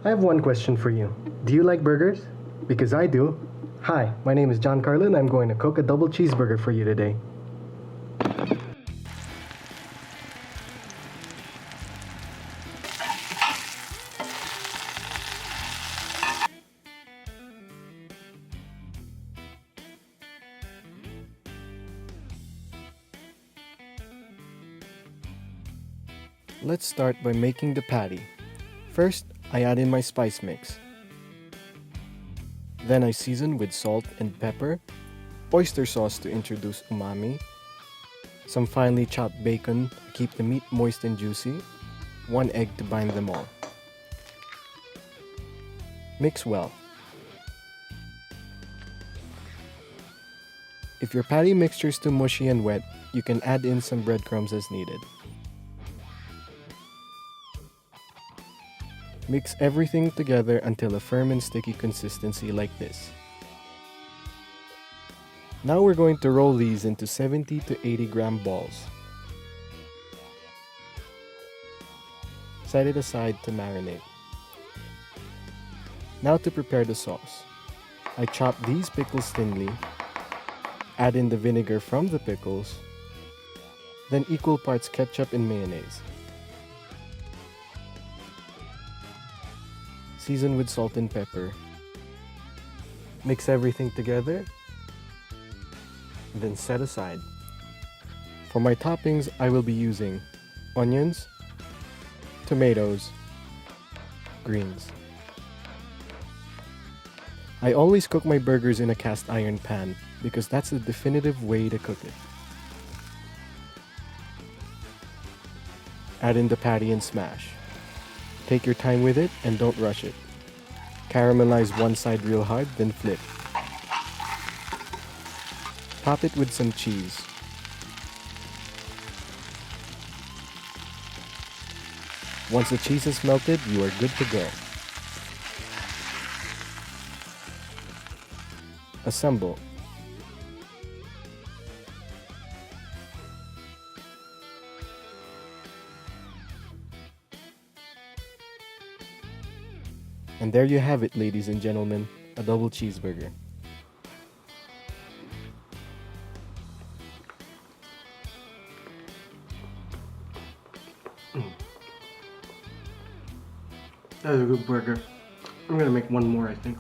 I have one question for you. Do you like burgers? Because I do. Hi, my name is John Carlin and I'm going to cook a double cheeseburger for you today. Let's start by making the patty. First, I add in my spice mix. Then I season with salt and pepper, oyster sauce to introduce umami, some finely chopped bacon to keep the meat moist and juicy, 1 egg to bind them all. Mix well. If your patty mixture is too mushy and wet, you can add in some breadcrumbs as needed. Mix everything together until a firm and sticky consistency like this. Now we're going to roll these into 70 to 80 gram balls. Set it aside to marinate. Now to prepare the sauce. I chop these pickles thinly, add in the vinegar from the pickles, then equal parts ketchup and mayonnaise. Season with salt and pepper. Mix everything together, then set aside. For my toppings, I will be using onions, tomatoes, greens. I always cook my burgers in a cast iron pan because that's the definitive way to cook it. Add in the patty and smash. Take your time with it and don't rush it. Caramelize one side real hard, then flip. Top it with some cheese. Once the cheese is melted, you are good to go. Assemble. And there you have it, ladies and gentlemen, a double cheeseburger. That is a good burger. I'm gonna make one more, I think.